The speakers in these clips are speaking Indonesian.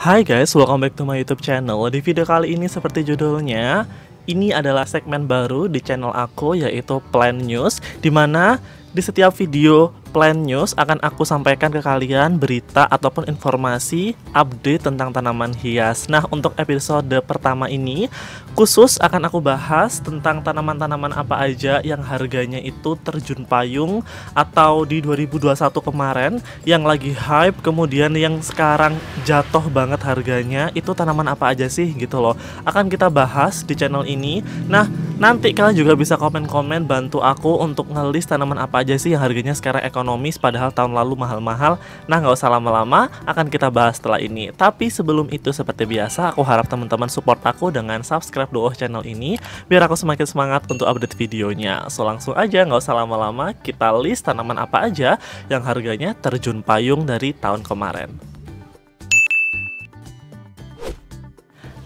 Hai guys, welcome back to my YouTube channel. Di video kali ini seperti judulnya, ini adalah segmen baru di channel aku yaitu Plant News, dimana di setiap video Plant News akan aku sampaikan ke kalian berita ataupun informasi update tentang tanaman hias. Nah, untuk episode pertama ini khusus akan aku bahas tentang tanaman-tanaman apa aja yang harganya itu terjun payung atau di 2021 kemarin yang lagi hype, kemudian yang sekarang jatuh banget harganya. Itu tanaman apa aja sih gitu loh, akan kita bahas di channel ini. Nah, nanti kalian juga bisa komen-komen bantu aku untuk ngelis tanaman apa aja sih yang harganya sekarang ekonomis padahal tahun lalu mahal-mahal. Nah, nggak usah lama-lama, akan kita bahas setelah ini. Tapi sebelum itu, seperti biasa, aku harap teman-teman support aku dengan subscribe dulu channel ini biar aku semakin semangat untuk update videonya. So langsung aja, nggak usah lama-lama, kita list tanaman apa aja yang harganya terjun payung dari tahun kemarin.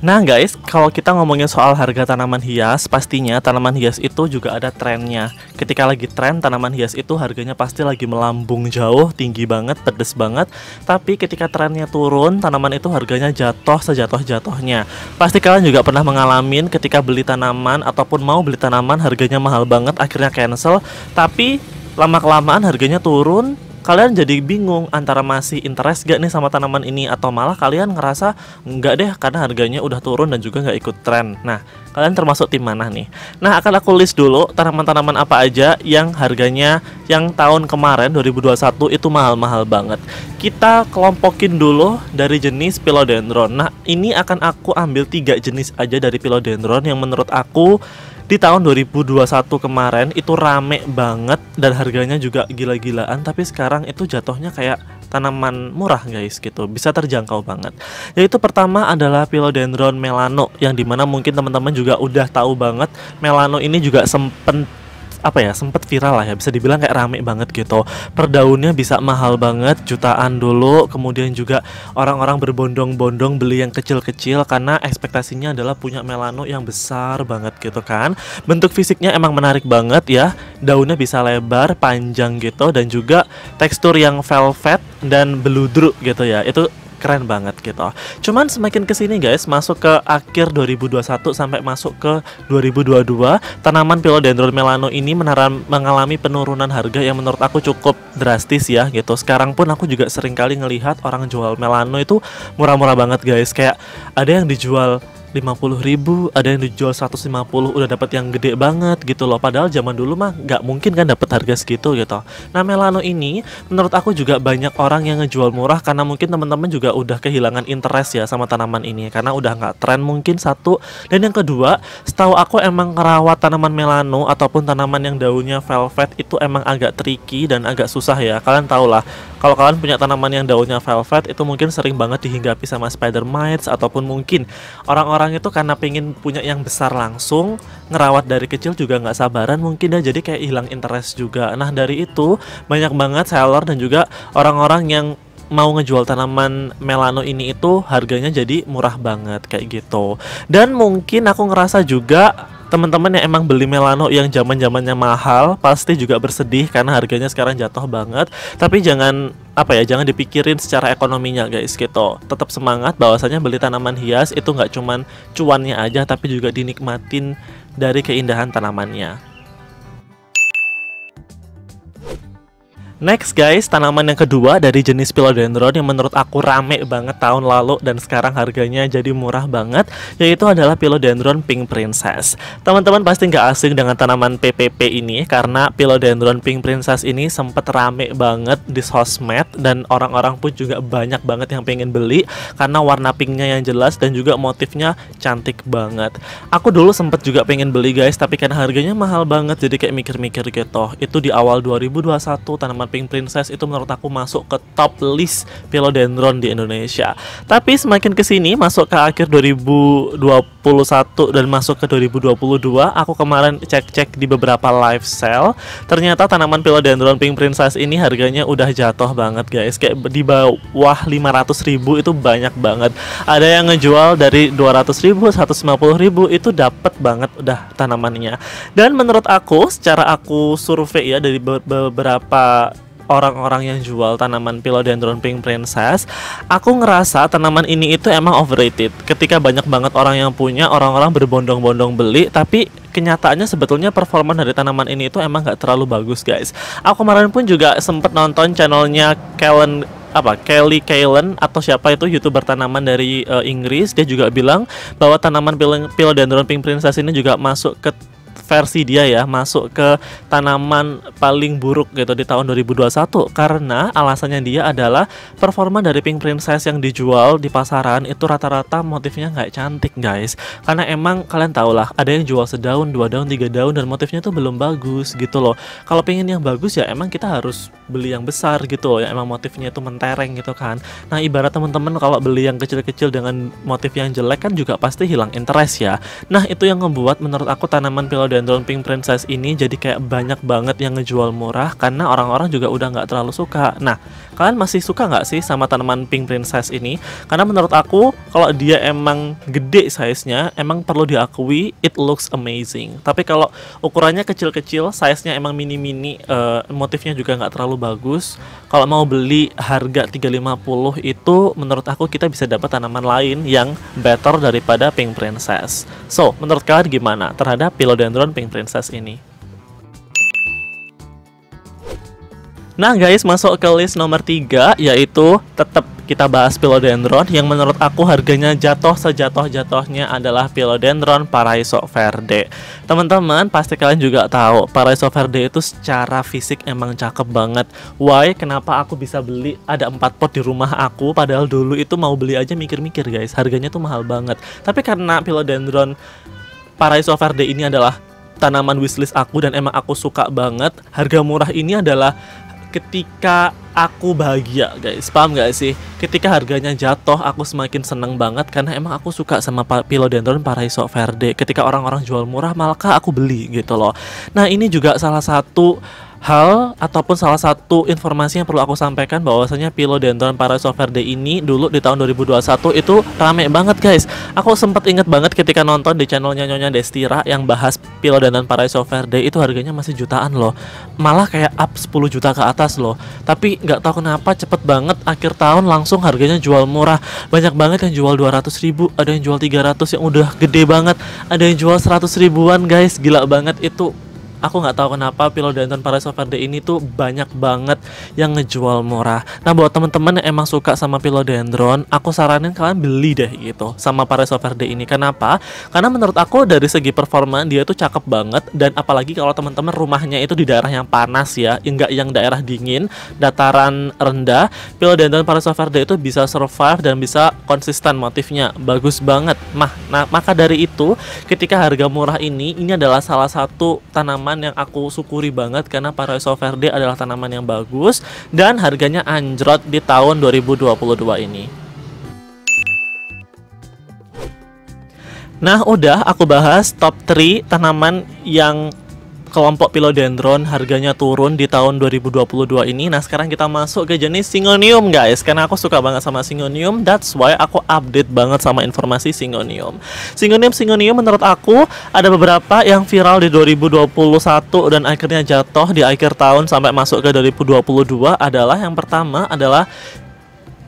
Nah guys, kalau kita ngomongin soal harga tanaman hias, pastinya tanaman hias itu juga ada trennya. Ketika lagi tren, tanaman hias itu harganya pasti lagi melambung jauh, tinggi banget, pedes banget. Tapi ketika trennya turun, tanaman itu harganya jatuh sejatuh-jatuhnya. Pasti kalian juga pernah mengalami ketika beli tanaman ataupun mau beli tanaman harganya mahal banget, akhirnya cancel. Tapi lama-kelamaan harganya turun. Kalian jadi bingung antara masih interest gak nih sama tanaman ini, atau malah kalian ngerasa enggak deh karena harganya udah turun dan juga nggak ikut tren. Nah, kalian termasuk tim mana nih? Nah, akan aku list dulu tanaman-tanaman apa aja yang harganya yang tahun kemarin 2021 itu mahal-mahal banget. Kita kelompokin dulu dari jenis philodendron. Nah, ini akan aku ambil 3 jenis aja dari philodendron yang menurut aku di tahun 2021 kemarin itu rame banget dan harganya juga gila-gilaan, tapi sekarang itu jatuhnya kayak tanaman murah guys gitu, bisa terjangkau banget. Yaitu pertama adalah philodendron melano, yang dimana mungkin teman-teman juga udah tahu banget. Melano ini juga sempet viral lah ya, bisa dibilang kayak rame banget gitu. Per daunnya bisa mahal banget, jutaan dulu. Kemudian juga orang-orang berbondong-bondong beli yang kecil-kecil karena ekspektasinya adalah punya melano yang besar banget gitu kan. Bentuk fisiknya emang menarik banget ya, daunnya bisa lebar, panjang gitu, dan juga tekstur yang velvet dan beludru gitu ya. Itu keren banget gitu. Cuman semakin kesini guys, masuk ke akhir 2021 sampai masuk ke 2022, tanaman philodendron melano ini mengalami penurunan harga yang menurut aku cukup drastis ya gitu. Sekarang pun aku juga sering kali ngelihat orang jual melano itu murah-murah banget guys. Kayak ada yang dijual 50.000, ada yang dijual 150, udah dapat yang gede banget gitu loh. Padahal zaman dulu mah nggak mungkin kan dapat harga segitu gitu. Nah, melano ini menurut aku juga banyak orang yang ngejual murah karena mungkin teman-teman juga udah kehilangan interest ya sama tanaman ini karena udah nggak tren mungkin, satu. Dan yang kedua, setahu aku emang ngerawat tanaman melano ataupun tanaman yang daunnya velvet itu emang agak tricky dan agak susah ya. Kalian tau lah, kalau kalian punya tanaman yang daunnya velvet itu mungkin sering banget dihinggapi sama spider mites, ataupun mungkin orang-orang itu karena pengen punya yang besar langsung, ngerawat dari kecil juga nggak sabaran mungkin ya, jadi kayak hilang interest juga. Nah, dari itu banyak banget seller dan juga orang-orang yang mau ngejual tanaman melano ini itu harganya jadi murah banget kayak gitu. Dan mungkin aku ngerasa juga teman-teman yang emang beli melano yang zaman-zamannya mahal pasti juga bersedih karena harganya sekarang jatuh banget. Tapi jangan jangan dipikirin secara ekonominya guys gitu. Tetap semangat bahwasanya beli tanaman hias itu nggak cuman cuannya aja, tapi juga dinikmatin dari keindahan tanamannya. Next guys, tanaman yang kedua dari jenis philodendron yang menurut aku rame banget tahun lalu dan sekarang harganya jadi murah banget, yaitu adalah philodendron pink princess. Teman-teman pasti nggak asing dengan tanaman PPP ini karena philodendron pink princess ini sempet rame banget di sosmed dan orang-orang pun juga banyak banget yang pengen beli karena warna pinknya yang jelas dan juga motifnya cantik banget. Aku dulu sempet juga pengen beli guys, tapi karena harganya mahal banget jadi kayak mikir-mikir gitu. Itu di awal 2021 tanaman pink princess itu menurut aku masuk ke top list philodendron di Indonesia. Tapi semakin kesini masuk ke akhir 2021 dan masuk ke 2022, aku kemarin cek-cek di beberapa live sale, ternyata tanaman philodendron pink princess ini harganya udah jatuh banget guys. Kayak di bawah 500.000 itu banyak banget. Ada yang ngejual dari 200.000, 150.000 itu dapet banget udah tanamannya. Dan menurut aku, secara aku survei ya dari beberapa orang-orang yang jual tanaman Philodendron Pink Princess, aku ngerasa tanaman ini itu emang overrated. Ketika banyak banget orang yang punya, orang-orang berbondong-bondong beli, tapi kenyataannya sebetulnya performa dari tanaman ini itu emang gak terlalu bagus, guys. Aku kemarin pun juga sempet nonton channelnya Kelly Kalen atau siapa itu, YouTuber tanaman dari Inggris. Dia juga bilang bahwa tanaman Philodendron Pink Princess ini juga masuk ke versi dia ya, masuk ke tanaman paling buruk gitu di tahun 2021, karena alasannya dia adalah performa dari Pink Princess yang dijual di pasaran itu rata-rata motifnya nggak cantik, guys. Karena emang kalian tau lah, ada yang jual sedaun, 2 daun, 3 daun, dan motifnya tuh belum bagus gitu loh. Kalau pengen yang bagus ya emang kita harus beli yang besar gitu loh, ya emang motifnya itu mentereng gitu kan. Nah, ibarat teman-teman kalau beli yang kecil-kecil dengan motif yang jelek kan juga pasti hilang interest ya. Nah, itu yang membuat menurut aku tanaman Philodendron Pink Princess ini jadi kayak banyak banget yang ngejual murah, karena orang-orang juga udah nggak terlalu suka. Nah, kalian masih suka nggak sih sama tanaman Pink Princess ini? Karena menurut aku kalau dia emang gede size-nya, emang perlu diakui it looks amazing. Tapi kalau ukurannya kecil-kecil, size-nya emang mini-mini, motifnya juga nggak terlalu bagus. Kalau mau beli harga 350 itu menurut aku kita bisa dapat tanaman lain yang better daripada Pink Princess. So, menurut kalian gimana terhadap Philodendron Pink Princess ini? Nah guys, masuk ke list nomor 3, yaitu tetap kita bahas Philodendron yang menurut aku harganya jatuh sejatuh-jatuhnya adalah Philodendron Paraiso Verde. Teman-teman pasti kalian juga tahu Paraiso Verde itu secara fisik emang cakep banget. Why? Kenapa aku bisa beli ada 4 pot di rumah aku, padahal dulu itu mau beli aja mikir-mikir guys, harganya tuh mahal banget. Tapi karena Philodendron Paraiso Verde ini adalah tanaman wishlist aku dan emang aku suka banget, harga murah ini adalah ketika aku bahagia, guys. Paham gak sih? Ketika harganya jatuh, aku semakin seneng banget karena emang aku suka sama Philodendron Paraiso Verde. Ketika orang-orang jual murah, malah aku beli gitu loh. Nah, ini juga salah satu hal ataupun salah satu informasi yang perlu aku sampaikan, bahwasanya Philodendron Paraiso Verde ini dulu di tahun 2021 itu rame banget, guys. Aku sempat inget banget ketika nonton di channelnya Nyonya Destira yang bahas Philodendron Paraiso Verde, itu harganya masih jutaan loh, malah kayak up 10 juta ke atas loh. Tapi nggak tahu kenapa cepet banget akhir tahun langsung harganya jual murah. Banyak banget yang jual 200 ribu, ada yang jual 300 yang udah gede banget, ada yang jual 100 ribuan, guys. Gila banget itu. Aku nggak tahu kenapa Philodendron Paraiso Verde ini tuh banyak banget yang ngejual murah. Nah, buat temen-temen yang emang suka sama Philodendron, aku saranin kalian beli deh gitu sama Paraiso Verde ini. Kenapa? Karena menurut aku dari segi performa dia tuh cakep banget, dan apalagi kalau teman-teman rumahnya itu di daerah yang panas ya, enggak yang daerah dingin, dataran rendah, Philodendron Paraiso Verde itu bisa survive dan bisa konsisten motifnya, bagus banget. Nah, maka dari itu ketika harga murah ini adalah salah satu tanaman yang aku syukuri banget, karena Paraiso Verde adalah tanaman yang bagus dan harganya anjlok di tahun 2022 ini. Nah, udah aku bahas top 3 tanaman yang kelompok Philodendron harganya turun di tahun 2022 ini. Nah, sekarang kita masuk ke jenis Syngonium, guys. Karena aku suka banget sama Syngonium, that's why aku update banget sama informasi Syngonium. Syngonium menurut aku ada beberapa yang viral di 2021 dan akhirnya jatuh di akhir tahun sampai masuk ke 2022 adalah, yang pertama adalah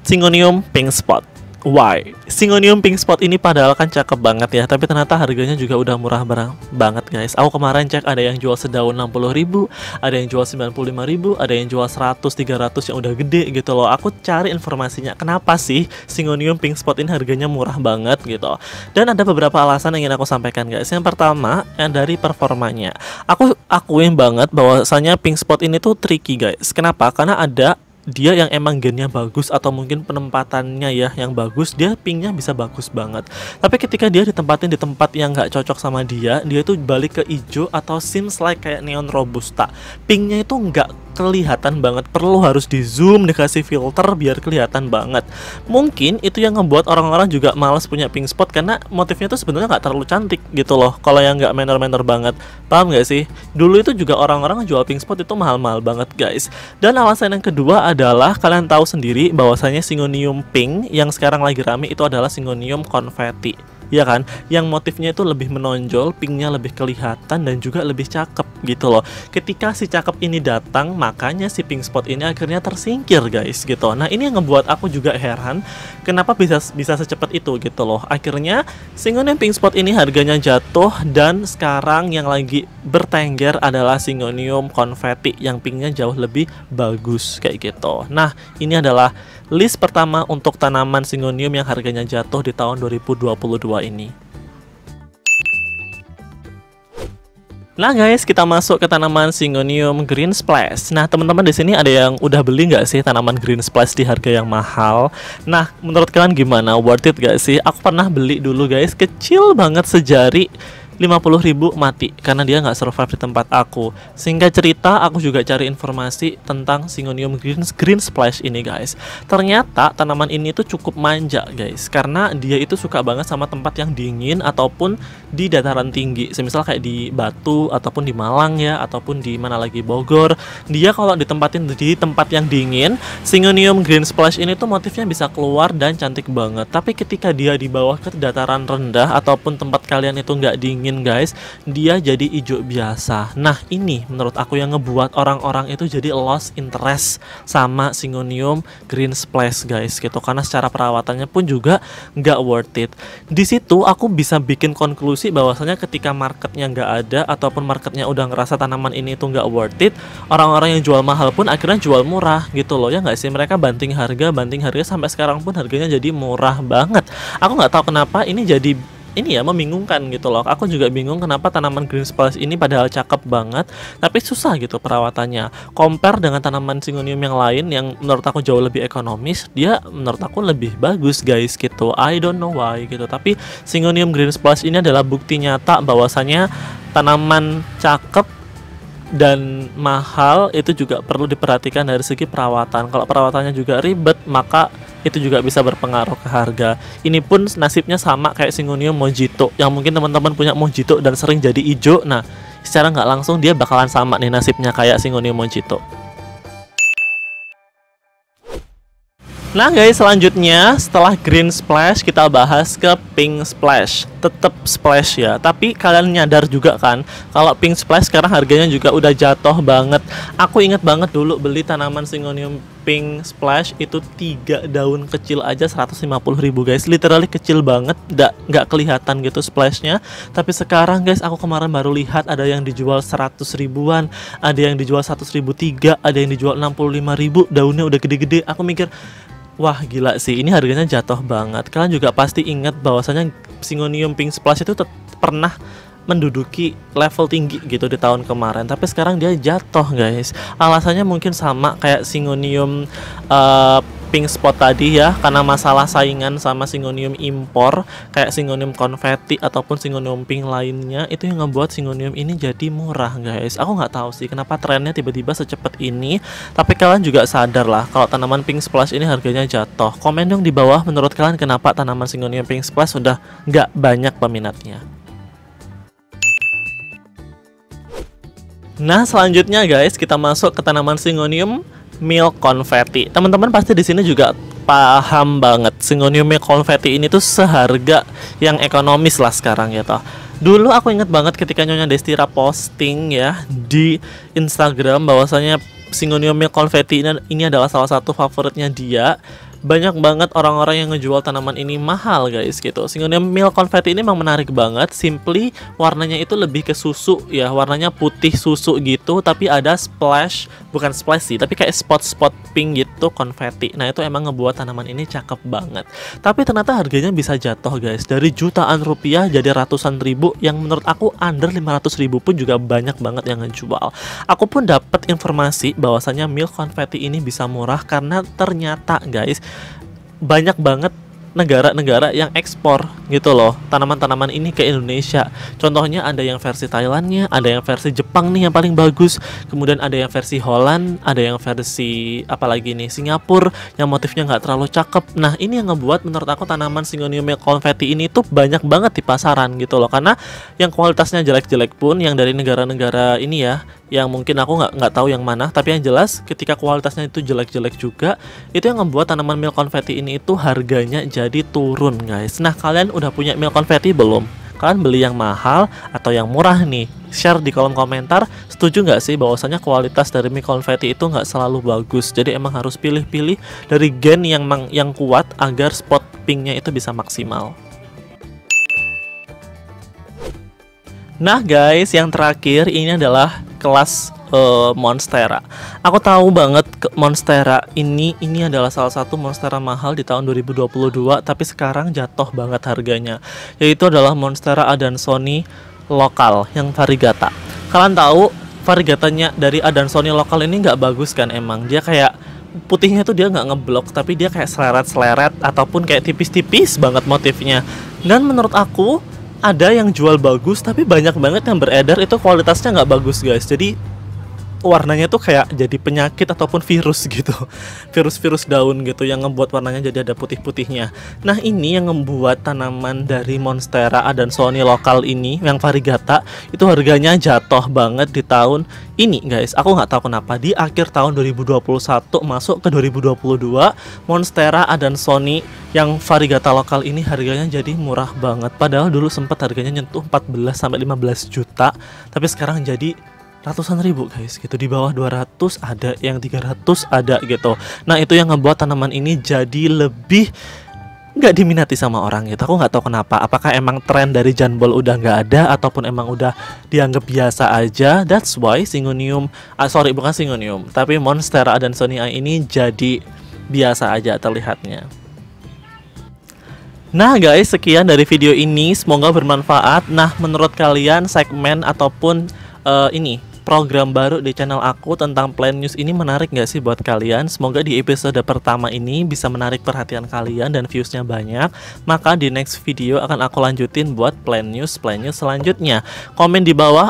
Syngonium Pink Spot. Why? Syngonium Pink Spot ini padahal kan cakep banget ya, tapi ternyata harganya juga udah murah banget, guys. Aku kemarin cek ada yang jual sedaun 60 ribu, ada yang jual 95 ribu, ada yang jual 100, 300 yang udah gede gitu loh. Aku cari informasinya, kenapa sih Syngonium Pink Spot ini harganya murah banget gitu. Dan ada beberapa alasan yang ingin aku sampaikan, guys. Yang pertama, yang dari performanya. Aku akuin banget bahwasanya Pink Spot ini tuh tricky, guys. Kenapa? Karena ada dia yang emang gennya bagus atau mungkin penempatannya ya yang bagus, dia pinknya bisa bagus banget. Tapi ketika dia ditempatin di tempat yang nggak cocok sama dia itu balik ke hijau atau seems like kayak neon robusta. Pinknya itu nggak kelihatan banget, perlu harus di zoom, dikasih filter biar kelihatan banget. Mungkin itu yang ngebuat orang-orang juga malas punya pink spot, karena motifnya tuh sebenarnya nggak terlalu cantik gitu loh. Kalau yang nggak manner-manner banget, paham nggak sih? Dulu itu juga orang-orang jual pink spot itu mahal-mahal banget, guys. Dan alasan yang kedua adalah kalian tahu sendiri bahwasanya Syngonium Pink yang sekarang lagi rame itu adalah Syngonium Confetti. ya kan? Yang motifnya itu lebih menonjol, pinknya lebih kelihatan dan juga lebih cakep gitu loh. Ketika si cakep ini datang, makanya si pink spot ini akhirnya tersingkir guys gitu. Nah ini yang ngebuat aku juga heran kenapa bisa secepat itu gitu loh. Akhirnya Syngonium pink spot ini harganya jatuh dan sekarang yang lagi bertengger adalah Syngonium confetti yang pinknya jauh lebih bagus kayak gitu. Nah ini adalah list pertama untuk tanaman Syngonium yang harganya jatuh di tahun 2022 ini. Nah guys, kita masuk ke tanaman Syngonium Green Splash. Nah teman-teman di sini ada yang udah beli nggak sih tanaman Green Splash di harga yang mahal? Nah menurut kalian gimana? Worth it gak sih? Aku pernah beli dulu guys, kecil banget sejari. 50.000 mati karena dia nggak survive di tempat aku. Sehingga cerita aku juga cari informasi tentang Syngonium Green Splash ini guys. Ternyata tanaman ini tuh cukup manja guys, karena dia itu suka banget sama tempat yang dingin ataupun di dataran tinggi. Semisal kayak di Batu ataupun di Malang ya, ataupun di mana lagi Bogor. Dia kalau ditempatin di tempat yang dingin, Syngonium Green Splash ini tuh motifnya bisa keluar dan cantik banget. Tapi ketika dia di bawah ke dataran rendah ataupun tempat kalian itu nggak dingin guys, dia jadi hijau biasa. Nah ini menurut aku yang ngebuat orang-orang itu jadi lost interest sama Syngonium Green Splash guys gitu, karena secara perawatannya pun juga nggak worth it. Di situ aku bisa bikin konklusi bahwasanya ketika marketnya nggak ada ataupun marketnya udah ngerasa tanaman ini tuh nggak worth it, orang-orang yang jual mahal pun akhirnya jual murah gitu loh, ya nggak sih? Mereka banting harga sampai sekarang pun harganya jadi murah banget. Aku nggak tahu kenapa ini jadi membingungkan gitu loh. Aku juga bingung kenapa tanaman Green Splash ini padahal cakep banget tapi susah gitu perawatannya. Compare dengan tanaman Syngonium yang lain yang menurut aku jauh lebih ekonomis, dia menurut aku lebih bagus guys gitu. I don't know why gitu. Tapi Syngonium Green Splash ini adalah bukti nyata bahwasanya tanaman cakep dan mahal itu juga perlu diperhatikan dari segi perawatan. Kalau perawatannya juga ribet, maka itu juga bisa berpengaruh ke harga. Ini pun nasibnya sama kayak Syngonium Mojito, yang mungkin teman-teman punya Mojito dan sering jadi hijau. Nah, secara nggak langsung dia bakalan sama nih nasibnya kayak Syngonium Mojito. Nah guys, selanjutnya setelah Green Splash kita bahas ke Pink Splash. Tetap splash ya, tapi kalian nyadar juga kan kalau Pink Splash sekarang harganya juga udah jatuh banget. Aku inget banget dulu beli tanaman Syngonium Pink Splash itu 3 daun kecil aja 150.000 guys. Literally kecil banget, nggak kelihatan gitu splashnya. Tapi sekarang guys, aku kemarin baru lihat ada yang dijual 100 ribuan, ada yang dijual 100.003, ada yang dijual 65.000. Daunnya udah gede-gede. Aku mikir, wah gila sih, ini harganya jatuh banget. Kalian juga pasti ingat bahwasanya Syngonium Pink Splash itu pernah menduduki level tinggi gitu di tahun kemarin, tapi sekarang dia jatuh guys. Alasannya mungkin sama kayak Syngonium Pink Spot tadi ya, karena masalah saingan sama Syngonium impor kayak Syngonium Confetti ataupun Syngonium Pink lainnya, itu yang ngebuat Syngonium ini jadi murah guys. Aku nggak tahu sih kenapa trennya tiba-tiba secepat ini, tapi kalian juga sadar lah kalau tanaman Pink Splash ini harganya jatuh. Komen dong di bawah menurut kalian kenapa tanaman Syngonium Pink Splash sudah nggak banyak peminatnya. Nah selanjutnya guys, kita masuk ke tanaman Syngonium Milk Confetti. Teman-teman pasti di sini juga paham banget Syngonium Milk Confetti ini tuh seharga yang ekonomis lah sekarang ya toh. Dulu aku inget banget ketika Nyonya Destira posting ya di Instagram bahwasanya Syngonium Milk Confetti ini adalah salah satu favoritnya dia. Banyak banget orang-orang yang ngejual tanaman ini mahal guys gitu. Syngonium Milk Confetti ini memang menarik banget. Simply warnanya itu lebih ke susu ya, warnanya putih susu gitu, tapi ada splash, bukan splash sih, tapi kayak spot-spot pink gitu konfeti. Nah itu emang ngebuat tanaman ini cakep banget. Tapi ternyata harganya bisa jatuh guys, dari jutaan rupiah jadi ratusan ribu, yang menurut aku under 500.000 pun juga banyak banget yang ngejual. Aku pun dapat informasi bahwasanya Milk Confetti ini bisa murah karena ternyata guys banyak banget negara-negara yang ekspor gitu loh tanaman-tanaman ini ke Indonesia. Contohnya ada yang versi Thailandnya, ada yang versi Jepang nih yang paling bagus, kemudian ada yang versi Holland, ada yang versi apalagi nih Singapura yang motifnya nggak terlalu cakep. Nah ini yang ngebuat menurut aku tanaman Syngonium Milk Confetti ini tuh banyak banget di pasaran gitu loh, karena yang kualitasnya jelek-jelek pun yang dari negara-negara ini ya, yang mungkin aku nggak tahu yang mana, tapi yang jelas ketika kualitasnya itu jelek-jelek juga, itu yang membuat tanaman Milk Confetti ini itu harganya jadi jadi turun guys. Nah kalian udah punya meal confetti belum? Kalian beli yang mahal atau yang murah nih? Share di kolom komentar. Setuju nggak sih bahwasanya kualitas dari mie confetti itu nggak selalu bagus? Jadi emang harus pilih-pilih dari gen yang kuat agar spot pinknya itu bisa maksimal. Nah guys, yang terakhir ini adalah kelas Monstera. Aku tahu banget Monstera ini adalah salah satu Monstera mahal di tahun 2022, tapi sekarang jatuh banget harganya. Yaitu adalah Monstera Adansonii lokal yang variegata. Kalian tahu variegatanya dari Adansonii lokal ini nggak bagus kan emang? Dia kayak putihnya tuh dia nggak ngeblok, tapi dia kayak seleret-seleret ataupun kayak tipis-tipis banget motifnya. Dan menurut aku ada yang jual bagus, tapi banyak banget yang beredar itu kualitasnya nggak bagus guys. Jadi warnanya tuh kayak jadi penyakit ataupun virus gitu, virus-virus daun gitu yang ngebuat warnanya jadi ada putih-putihnya. Nah ini yang membuat tanaman dari Monstera Adansonii lokal ini yang variegata itu harganya jatuh banget di tahun ini guys. Aku nggak tahu kenapa di akhir tahun 2021 masuk ke 2022 Monstera Adansonii yang variegata lokal ini harganya jadi murah banget. Padahal dulu sempat harganya nyentuh 14 sampai 15 juta, tapi sekarang jadi ratusan ribu guys gitu, di bawah 200 ada, yang 300 ada gitu. Nah itu yang ngebuat tanaman ini jadi lebih nggak diminati sama orang gitu. Aku nggak tahu kenapa, apakah emang tren dari Janbol udah nggak ada ataupun emang udah dianggap biasa aja. That's why bukan Syngonium, tapi Monstera Adansonii ini jadi biasa aja terlihatnya. Nah guys, sekian dari video ini, semoga bermanfaat. Nah menurut kalian segmen ataupun program baru di channel aku tentang Plant News ini menarik gak sih buat kalian? Semoga di episode pertama ini bisa menarik perhatian kalian dan viewsnya banyak. Maka di next video akan aku lanjutin buat Plant News selanjutnya. Komen di bawah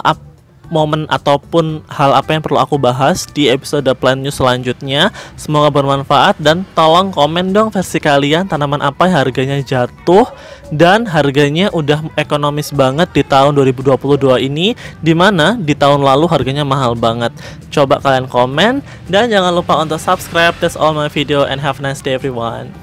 momen ataupun hal apa yang perlu aku bahas di episode Plant News selanjutnya. Semoga bermanfaat dan tolong komen dong versi kalian, tanaman apa yang harganya jatuh dan harganya udah ekonomis banget di tahun 2022 ini, dimana di tahun lalu harganya mahal banget. Coba kalian komen dan jangan lupa untuk subscribe. That's all my video and have a nice day everyone.